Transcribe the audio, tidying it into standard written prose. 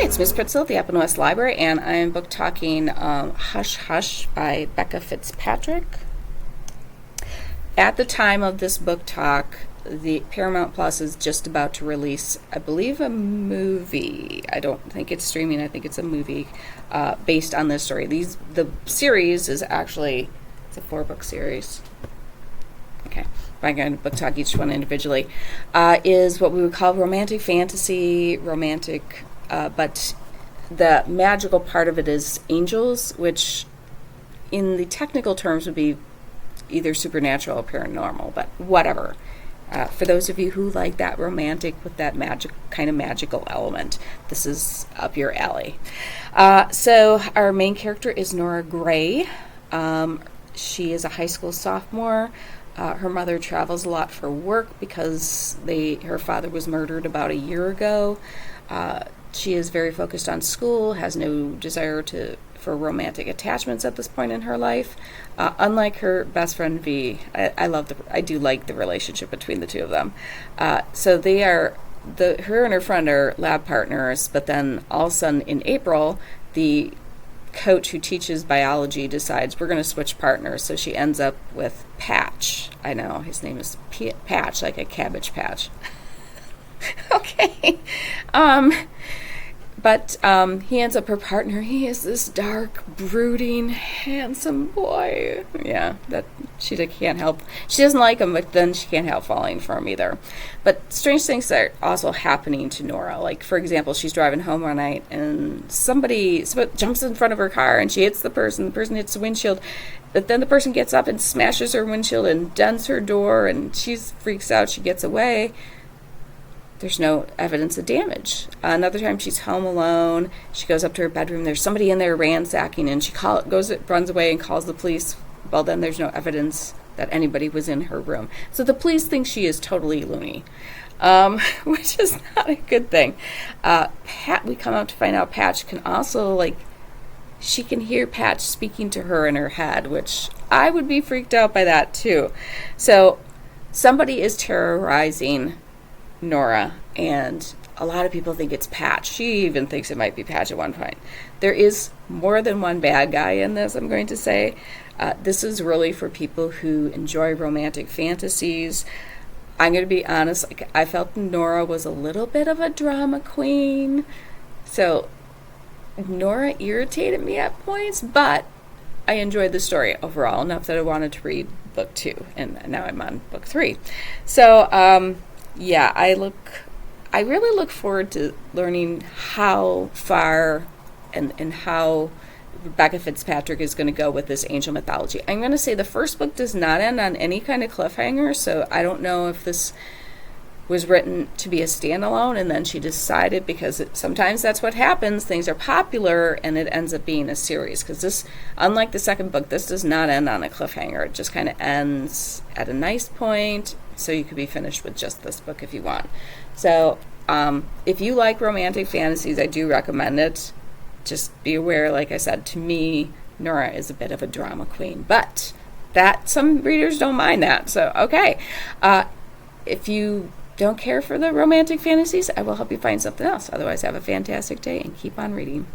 it's Miss Pritzel at the Up and West Library, and I'm book talking Hush Hush by Becca Fitzpatrick. At the time of this book talk, the Paramount Plus is just about to release, I believe, a movie. I don't think it's streaming. I think it's a movie based on this story. The series is actually, it's a 4-book series. Okay, I'm going to book talk each one individually. Is what we would call romantic fantasy, but the magical part of it is angels, which in the technical terms would be either supernatural or paranormal, but whatever. For those of you who like that romantic with that kind of magical element, this is up your alley. So our main character is Nora Gray. She is a high school sophomore. Her mother travels a lot for work because her father was murdered about a year ago. She is very focused on school, has no desire for romantic attachments at this point in her life. Unlike her best friend V, I do like the relationship between the two of them. So they are her and her friend are lab partners, but then all of a sudden in April, the coach who teaches biology decides we're going to switch partners. So she ends up with Patch. I know his name is Patch, like a cabbage patch. Okay. But he ends up her partner. He is this dark, brooding, handsome boy. Yeah, that she can't help. She doesn't like him, but then she can't help falling for him either. But strange things are also happening to Nora. Like, for example, she's driving home one night and somebody jumps in front of her car and she hits the person. The person hits the windshield. But then the person gets up and smashes her windshield and dents her door, and she freaks out. She gets away. There's no evidence of damage. Another time she's home alone. She goes up to her bedroom. There's somebody in there ransacking, and she runs away and calls the police. Well, then there's no evidence that anybody was in her room. So the police think she is totally loony, which is not a good thing. We come out to find out Patch can also, she can hear Patch speaking to her in her head, which I would be freaked out by that too. So somebody is terrorizing Nora, and a lot of people think it's Patch. She even thinks it might be Patch at one point. There is more than one bad guy in this, I'm going to say. This is really for people who enjoy romantic fantasies. I'm going to be honest, I felt Nora was a little bit of a drama queen. So Nora irritated me at points, but I enjoyed the story overall enough that I wanted to read book 2, and now I'm on book 3. So, yeah, I really look forward to learning how far and how Becca Fitzpatrick is going to go with this angel mythology. I'm going to say the first book does not end on any kind of cliffhanger, so I don't know if this was written to be a standalone and then she decided, because sometimes that's what happens, things are popular and it ends up being a series. Because this, unlike the second book, this does not end on a cliffhanger. It just kind of ends at a nice point, so you could be finished with just this book if you want. So if you like romantic fantasies, I do recommend it. Just be aware, like I said, to me, Nora is a bit of a drama queen, but that some readers don't mind that. So, okay. If you don't care for the romantic fantasies, I will help you find something else. Otherwise, have a fantastic day and keep on reading.